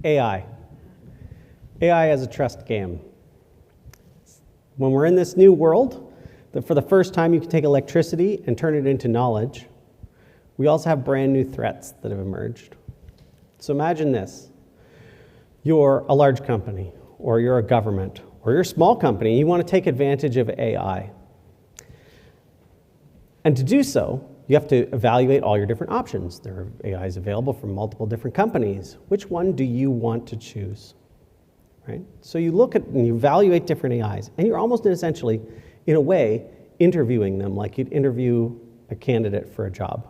AI. AI as a trust game. When we're in this new world, that for the first time you can take electricity and turn it into knowledge, we also have brand new threats that have emerged. So imagine this. You're a large company, or you're a government, or you're a small company, and you want to take advantage of AI. And to do so, you have to evaluate all your different options. There are AIs available from multiple different companies. Which one do you want to choose? Right? So you look at and you evaluate different AIs, and you're almost essentially, in a way, interviewing them like you'd interview a candidate for a job.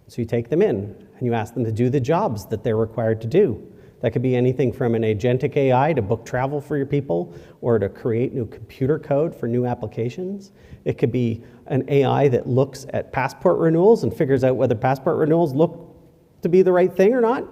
So you take them in, and you ask them to do the jobs that they're required to do. That could be anything from an agentic AI to book travel for your people, or to create new computer code for new applications. It could be an AI that looks at passport renewals and figures out whether passport renewals look to be the right thing or not.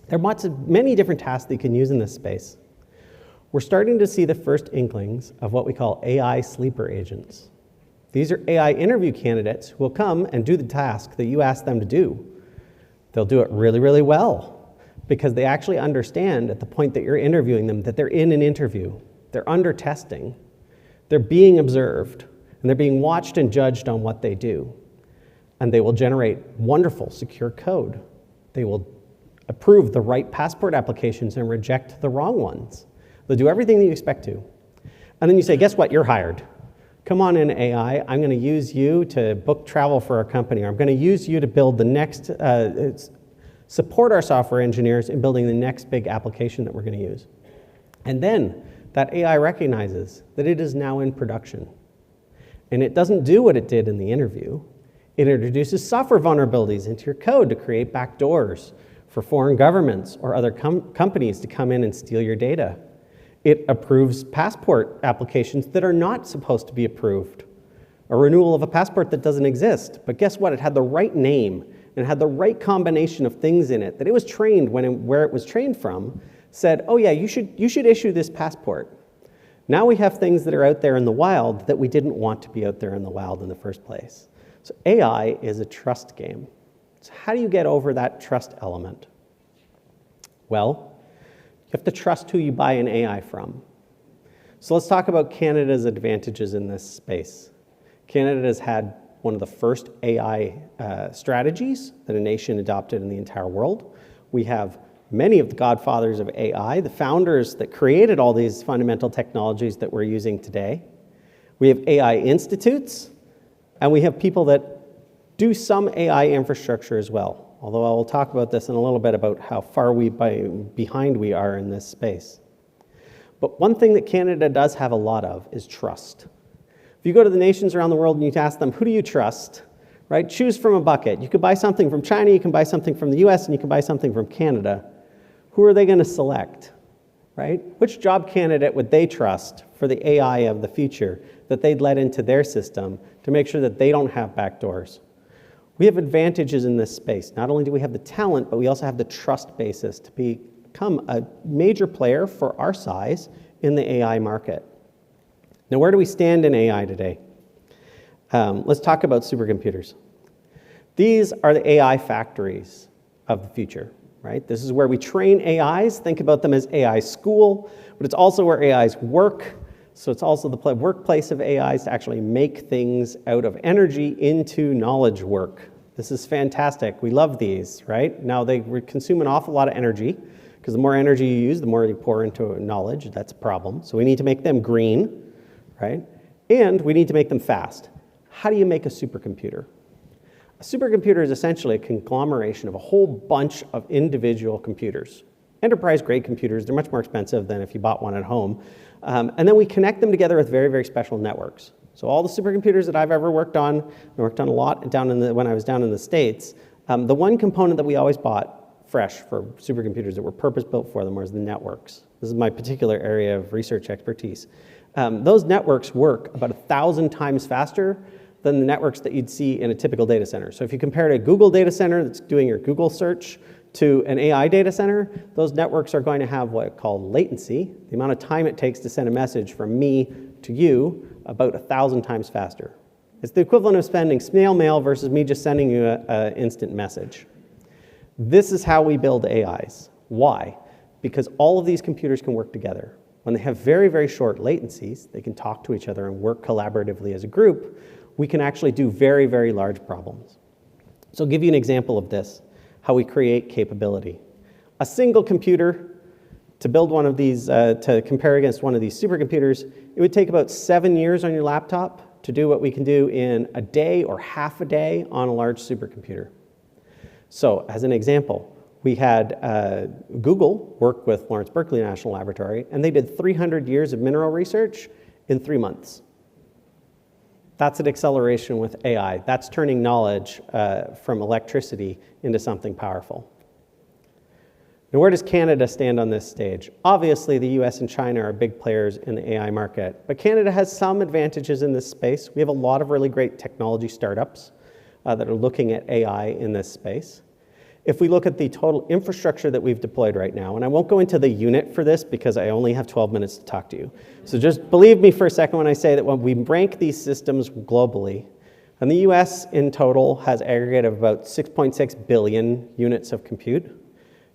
There are many different tasks that you can use in this space. We're starting to see the first inklings of what we call AI sleeper agents. These are AI interview candidates who will come and do the task that you ask them to do. They'll do it really, really well because they actually understand at the point that you're interviewing them that they're in an interview. They're under testing. They're being observed, and they're being watched and judged on what they do. And they will generate wonderful, secure code. They will approve the right passport applications and reject the wrong ones. They'll do everything that you expect to. And then you say, guess what? You're hired. Come on in, AI. I'm going to use you to book travel for our company, or I'm going to use you to build the next, support our software engineers in building the next big application that we're going to use. And then that AI recognizes that it is now in production. And it doesn't do what it did in the interview. It introduces software vulnerabilities into your code to create backdoors for foreign governments or other companies to come in and steal your data. It approves passport applications that are not supposed to be approved. A renewal of a passport that doesn't exist. But guess what? It had the right name and had the right combination of things in it that it was trained where it was trained from, said, oh yeah, you should issue this passport. Now we have things that are out there in the wild that we didn't want to be out there in the wild in the first place. So AI is a trust game. So how do you get over that trust element? Well, you have to trust who you buy an AI from. So let's talk about Canada's advantages in this space. Canada has had one of the first AI strategies that a nation adopted in the entire world. We have many of the godfathers of AI, the founders that created all these fundamental technologies that we're using today. We have AI institutes, and we have people that do some AI infrastructure as well. Although I will talk about this in a little bit about how far behind we are in this space. But one thing that Canada does have a lot of is trust. If you go to the nations around the world and you ask them, who do you trust? Right? Choose from a bucket. You could buy something from China, you can buy something from the US, and you can buy something from Canada. Who are they going to select? Right? Which job candidate would they trust for the AI of the future that they'd let into their system to make sure that they don't have backdoors? We have advantages in this space. Not only do we have the talent, but we also have the trust basis to become a major player for our size in the AI market. Now, where do we stand in AI today? Let's talk about supercomputers. These are the AI factories of the future, right? This is where we train AIs. Think about them as AI school, but it's also where AIs work. So it's also the workplace of AIs to actually make things out of energy into knowledge work. This is fantastic. We love these, right? Now they consume an awful lot of energy because the more energy you use, the more you pour into knowledge. That's a problem. So we need to make them green, right? And we need to make them fast. How do you make a supercomputer? A supercomputer is essentially a conglomeration of a whole bunch of individual computers. Enterprise-grade computers, they're much more expensive than if you bought one at home. And then we connect them together with very, very special networks. So all the supercomputers that I've ever worked on, I worked on a lot when I was down in the States, the one component that we always bought fresh for supercomputers that were purpose-built for them was the networks. This is my particular area of research expertise. Those networks work about 1,000 times faster than the networks that you'd see in a typical data center. So if you compare a Google data center that's doing your Google search to an AI data center, those networks are going to have what are called latency, the amount of time it takes to send a message from me to you, about 1,000 times faster. It's the equivalent of spending snail mail versus me just sending you an instant message. This is how we build AIs. Why? because all of these computers can work together. When they have very, very short latencies, they can talk to each other and work collaboratively as a group, we can actually do very, very large problems. So I'll give you an example of this, how we create capability. A single computer, to build one of these, to compare against one of these supercomputers, it would take about 7 years on your laptop to do what we can do in a day or half a day on a large supercomputer. So as an example, we had Google work with Lawrence Berkeley National Laboratory, and they did 300 years of mineral research in 3 months. That's an acceleration with AI. That's turning knowledge from electricity into something powerful. Now, where does Canada stand on this stage? Obviously, the US and China are big players in the AI market, but Canada has some advantages in this space. We have a lot of really great technology startups that are looking at AI in this space. If we look at the total infrastructure that we've deployed right now, and I won't go into the unit for this because I only have 12 minutes to talk to you. So just believe me for a second when I say that when we rank these systems globally, and the US in total has aggregate of about 6.6 billion units of compute.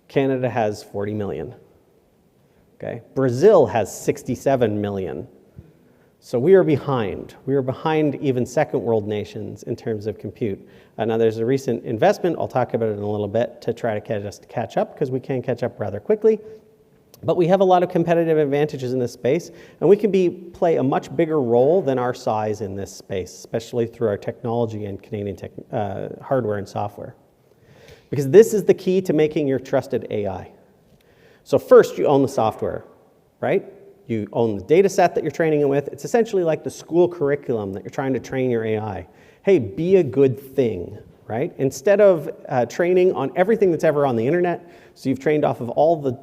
Canada has 40 million. Okay? Brazil has 67 million. So we are behind. We are behind even second world nations in terms of compute. Now there's a recent investment, I'll talk about it in a little bit, to try to get us to catch up, because we can catch up rather quickly. But we have a lot of competitive advantages in this space, and we can play a much bigger role than our size in this space, especially through our technology and Canadian hardware and software. Because this is the key to making your trusted AI. So first, you own the software, right? You own the data set that you're training it with. It's essentially like the school curriculum that you're trying to train your AI. Hey, be a good thing, right? Instead of training on everything that's ever on the internet, so you've trained off of all the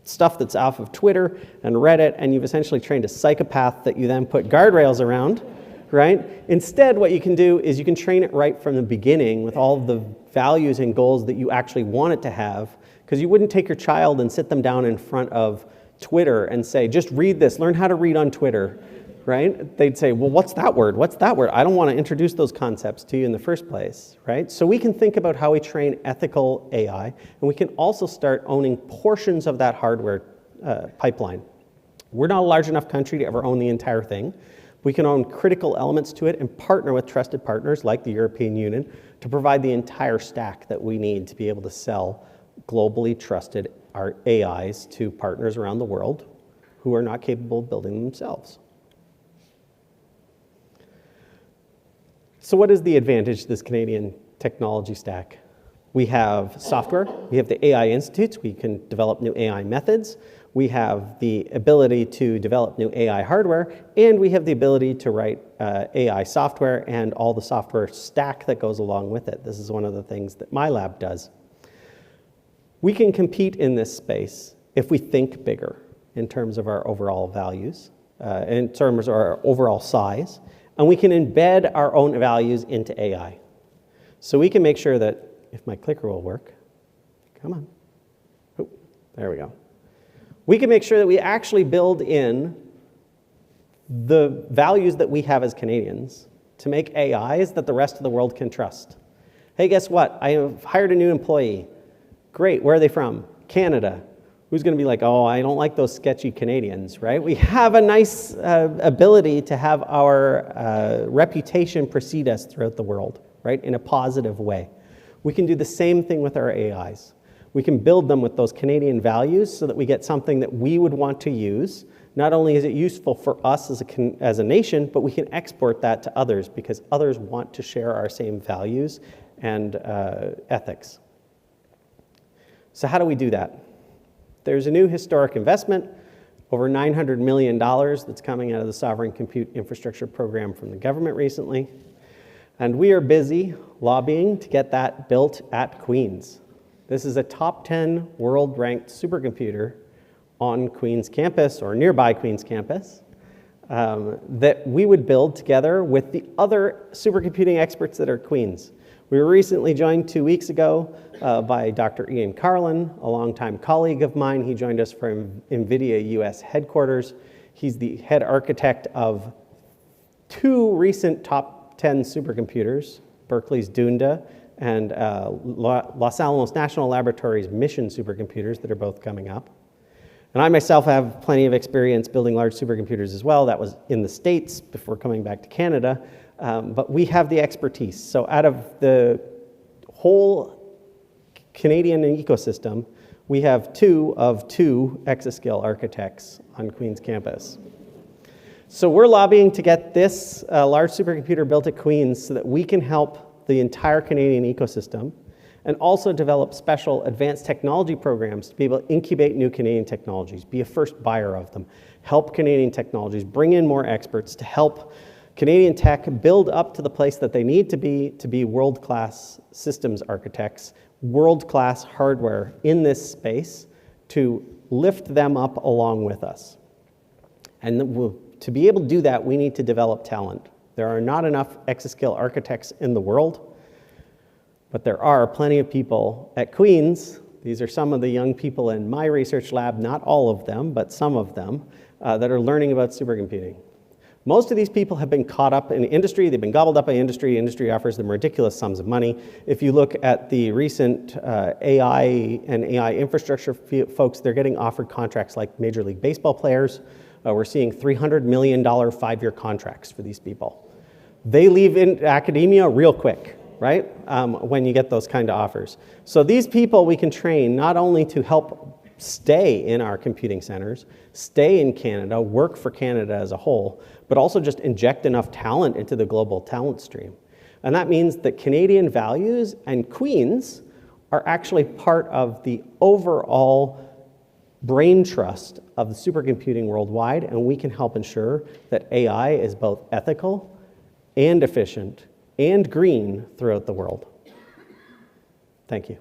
stuff that's off of Twitter and Reddit, and you've essentially trained a psychopath that you then put guardrails around, right? Instead, what you can do is you can train it right from the beginning with all the values and goals that you actually want it to have, because you wouldn't take your child and sit them down in front of Twitter and say, just read this, learn how to read on Twitter, right? They'd say, well, what's that word? What's that word? I don't want to introduce those concepts to you in the first place, right? So we can think about how we train ethical AI, and we can also start owning portions of that hardware pipeline. We're not a large enough country to ever own the entire thing. We can own critical elements to it and partner with trusted partners like the European Union to provide the entire stack that we need to be able to sell globally trusted our AIs to partners around the world who are not capable of building them themselves. So what is the advantage of this Canadian technology stack? We have software, we have the AI institutes, we can develop new AI methods, we have the ability to develop new AI hardware, and we have the ability to write AI software and all the software stack that goes along with it. This is one of the things that my lab does. We can compete in this space if we think bigger in terms of our overall values, in terms of our overall size, and we can embed our own values into AI. So we can make sure that, if my clicker will work, come on, oh, there we go. We can make sure that we actually build in the values that we have as Canadians to make AIs that the rest of the world can trust. Hey, guess what? I have hired a new employee. Great, where are they from? Canada. Who's going to be like, oh, I don't like those sketchy Canadians, right? We have a nice ability to have our reputation precede us throughout the world, right, in a positive way. We can do the same thing with our AIs. We can build them with those Canadian values so that we get something that we would want to use. Not only is it useful for us as a nation, but we can export that to others because others want to share our same values and ethics. So how do we do that? There's a new historic investment, over $900 million that's coming out of the Sovereign Compute Infrastructure Program from the government recently. And we are busy lobbying to get that built at Queen's. This is a top 10 world-ranked supercomputer on Queen's campus or nearby Queen's campus that we would build together with the other supercomputing experts that are at Queen's. We were recently joined 2 weeks ago by Dr. Ian Carlin, a longtime colleague of mine. He joined us from NVIDIA US headquarters. He's the head architect of 2 recent top 10 supercomputers, Berkeley's Dunda and Los Alamos National Laboratories Mission supercomputers that are both coming up. And I myself have plenty of experience building large supercomputers as well. That was in the States before coming back to Canada. But we have the expertise. So out of the whole Canadian ecosystem, we have 2 of 2 exascale architects on Queen's campus. So we're lobbying to get this large supercomputer built at Queen's so that we can help the entire Canadian ecosystem and also develop special advanced technology programs to be able to incubate new Canadian technologies, be a first buyer of them, help Canadian technologies, bring in more experts to help Canadian tech build up to the place that they need to be world-class systems architects, world-class hardware in this space to lift them up along with us. And to be able to do that, we need to develop talent. There are not enough exascale architects in the world, but there are plenty of people at Queen's. These are some of the young people in my research lab, not all of them, but some of them, that are learning about supercomputing. Most of these people have been caught up in industry. They've been gobbled up by industry. Industry offers them ridiculous sums of money. If you look at the recent AI and AI infrastructure folks, they're getting offered contracts like Major League Baseball players. We're seeing $300 million 5-year contracts for these people. They leave in academia real quick, right? When you get those kind of offers. So these people we can train not only to help stay in our computing centers, stay in Canada, work for Canada as a whole, but also just inject enough talent into the global talent stream. And that means that Canadian values and Queen's are actually part of the overall brain trust of the supercomputing worldwide, and we can help ensure that AI is both ethical and efficient and green throughout the world. Thank you.